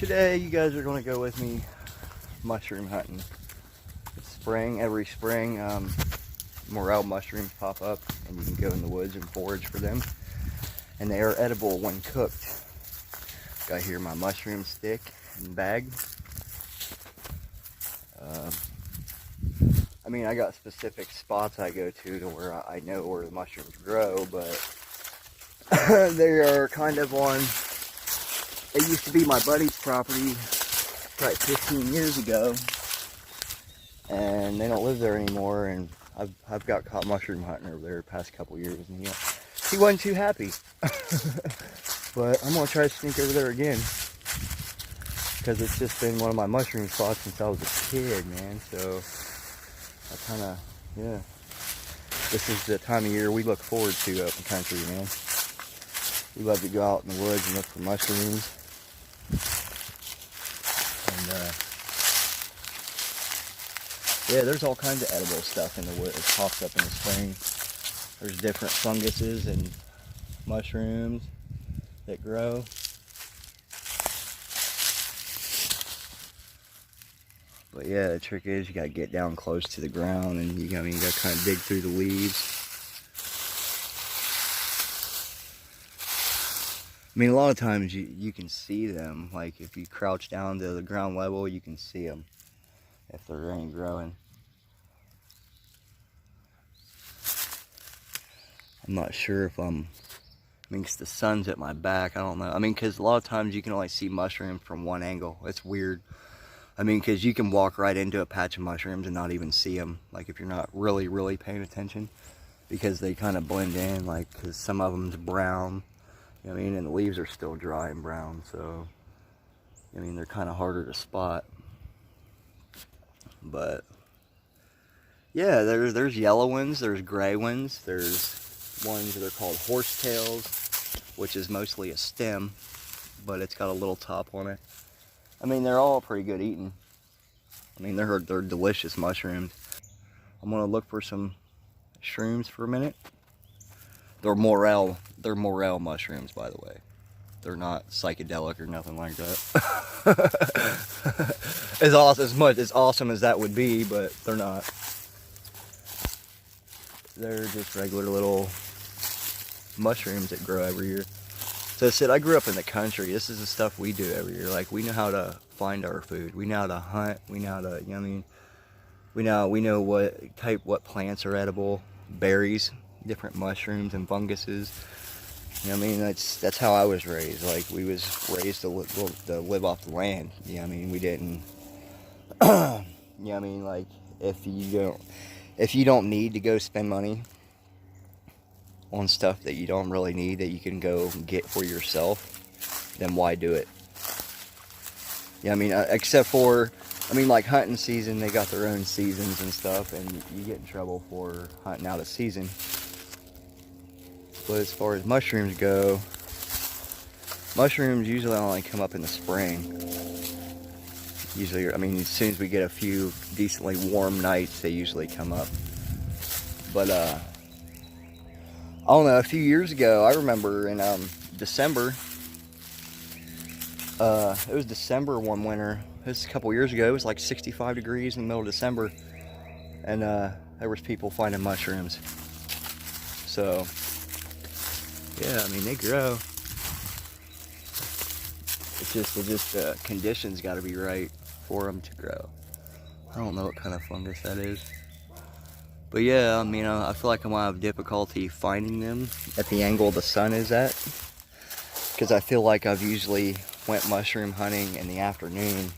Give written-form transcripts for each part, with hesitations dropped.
Today you guys are going to go with me mushroom hunting. It's spring, every spring morel mushrooms pop up and you can go in the woods and forage for them. And they are edible when cooked. Got here my mushroom stick and bag. I mean, I got specific spots I go to where I know where the mushrooms grow, but they are kind of on. It used to be my buddy's property probably 15 years ago, and they don't live there anymore. And I've got caught mushroom hunting over there the past couple years, and he wasn't too happy. But I'm gonna try to sneak over there again because it's just been one of my mushroom spots since I was a kid, man. So I kind of, yeah. This is the time of year we look forward to up in the country, man. We love to go out in the woods and look for mushrooms. And yeah, there's all kinds of edible stuff in the woods. It pops up in the spring. There's different funguses and mushrooms that grow. But yeah, the trick is you gotta get down close to the ground, and you gotta kind of dig through the leaves. I mean, a lot of times you can see them. Like if you crouch down to the ground level, you can see them if they're any growing. I'm not sure if I mean, because the sun's at my back, I don't know. I mean, because a lot of times you can only see mushrooms from one angle. It's weird. I mean, because you can walk right into a patch of mushrooms and not even see them. Like if you're not really paying attention, because they kind of blend in. Like, because some of them's brown. You know what I mean? And the leaves are still dry and brown, so I mean they're kind of harder to spot. But yeah, there's yellow ones, there's gray ones, there's ones that are called horsetails, which is mostly a stem, but it's got a little top on it. I mean, they're all pretty good eating. I mean, they're delicious mushrooms. I'm gonna look for some shrooms for a minute. They're morel mushrooms, by the way. They're not psychedelic or nothing like that. As awesome as that would be, but they're not. They're just regular little mushrooms that grow every year. So I said, I grew up in the country. This is the stuff we do every year. Like, we know how to find our food. We know how to hunt. We know how to, you know what I mean? We know what plants are edible, berries, different mushrooms and funguses. You know what I mean? That's how I was raised. Like, we was raised to live off the land. You know what I mean? We didn't, you know what I mean? Like, if you don't need to go spend money on stuff that you don't really need, that you can go get for yourself, then why do it? Yeah, I mean, except for, I mean, like hunting season, they got their own seasons and stuff, and you get in trouble for hunting out of season. But as far as mushrooms go, mushrooms usually only come up in the spring. Usually, I mean, as soon as we get a few decently warm nights, they usually come up. But I don't know, a few years ago, I remember in December, it was December one winter, it was a couple years ago, it was like 65 degrees in the middle of December, and there was people finding mushrooms. So yeah, I mean, they grow. It's just conditions got to be right for them to grow. I don't know what kind of fungus that is. But yeah, I mean, I feel like I'm going to have difficulty finding them at the angle the sun is at. Because I feel like I've usually went mushroom hunting in the afternoon.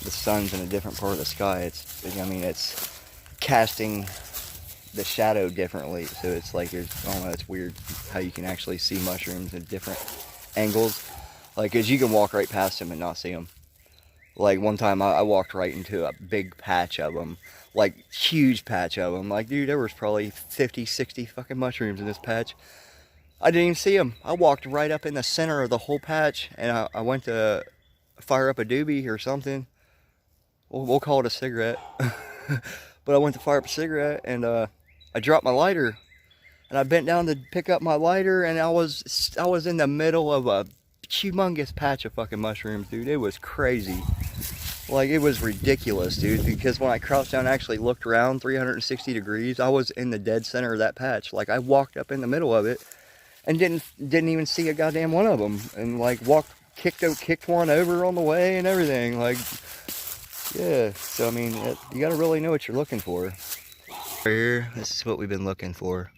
The sun's in a different part of the sky. It's casting the shadow differently. So it's like, I don't know, it's weird how you can actually see mushrooms at different angles. Like, because you can walk right past them and not see them. Like, one time I walked right into a big patch of them. Like, huge patch of them. Like, dude, there was probably 50, 60 fucking mushrooms in this patch. I didn't even see them. I walked right up in the center of the whole patch, and I went to fire up a doobie or something. We'll call it a cigarette. But I went to fire up a cigarette, and I dropped my lighter. And I bent down to pick up my lighter, and I was in the middle of a humongous patch of fucking mushrooms, dude. It was crazy. Like, it was ridiculous, dude, because when I crouched down and actually looked around 360 degrees, I was in the dead center of that patch. Like, I walked up in the middle of it and didn't even see a goddamn one of them, and like kicked one over on the way and everything. Like, yeah. So I mean, you gotta really know what you're looking for. Right here, this is what we've been looking for.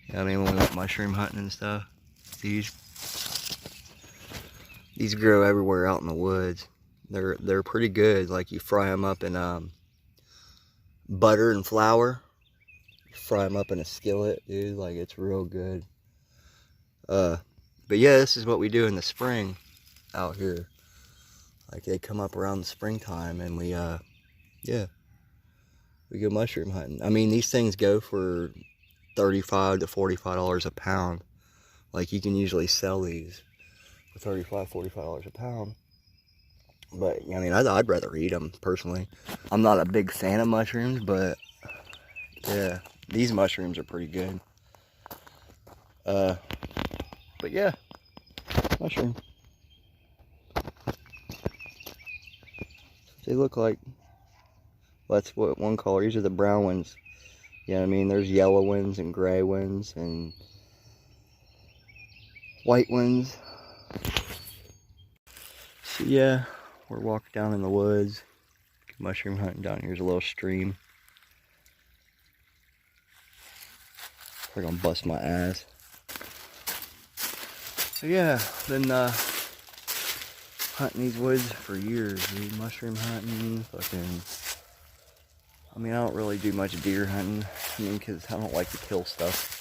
Yeah, I mean, when we went mushroom hunting and stuff, these grow everywhere out in the woods. They're pretty good. Like, you fry them up in butter and flour. Fry them up in a skillet, dude. Like, it's real good. But yeah, this is what we do in the spring out here. Like, they come up around the springtime, and we yeah, we go mushroom hunting. I mean, these things go for $35 to $45 a pound. Like, you can usually sell these for $35, $45 a pound. But I mean, I'd rather eat them personally. I'm not a big fan of mushrooms, but yeah, these mushrooms are pretty good. But yeah, mushroom. They look like, well, that's what one color. These are the brown ones. Yeah, I mean, there's yellow ones and gray ones and white ones. So yeah, we're walking down in the woods, mushroom hunting. Down here's a little stream. We're gonna bust my ass. So yeah, been hunting these woods for years, dude. Mushroom hunting, fucking. I mean, I don't really do much deer hunting. I mean, because I don't like to kill stuff.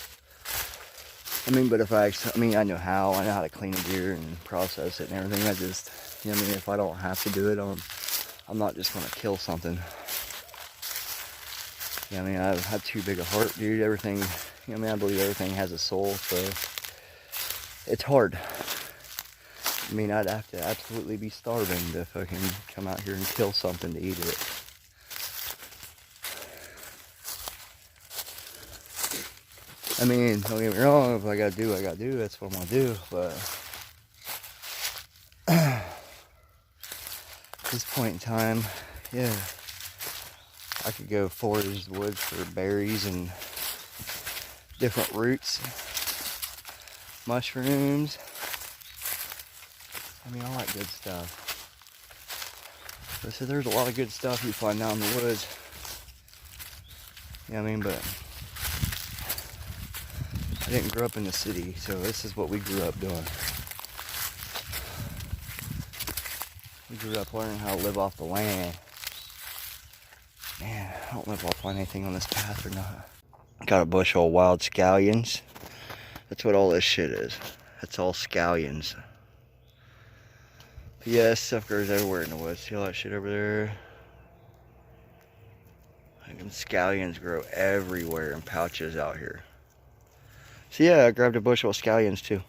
I mean, but if I know how. I know how to clean a deer and process it and everything. I just, you know what I mean? If I don't have to do it, I'm not just gonna kill something. Yeah, I mean, I have too big a heart, dude. Everything, you know what I mean? I believe everything has a soul, so it's hard. I mean, I'd have to absolutely be starving to fucking come out here and kill something to eat it. I mean, don't get me wrong, if I gotta do what I gotta do, that's what I'm gonna do, but at this point in time, yeah, I could go forage the woods for berries and different roots, mushrooms. I mean, all that good stuff. So there's a lot of good stuff you find out in the woods. You know what I mean? But I didn't grow up in the city, so this is what we grew up doing. We grew up learning how to live off the land. Man, I don't know if I'll find anything on this path or not. Got a bushel of wild scallions. That's what all this shit is. That's all scallions. But yeah, this stuff grows everywhere in the woods. See all that shit over there? Like, them scallions grow everywhere in pouches out here. So yeah, I grabbed a bushel of scallions too.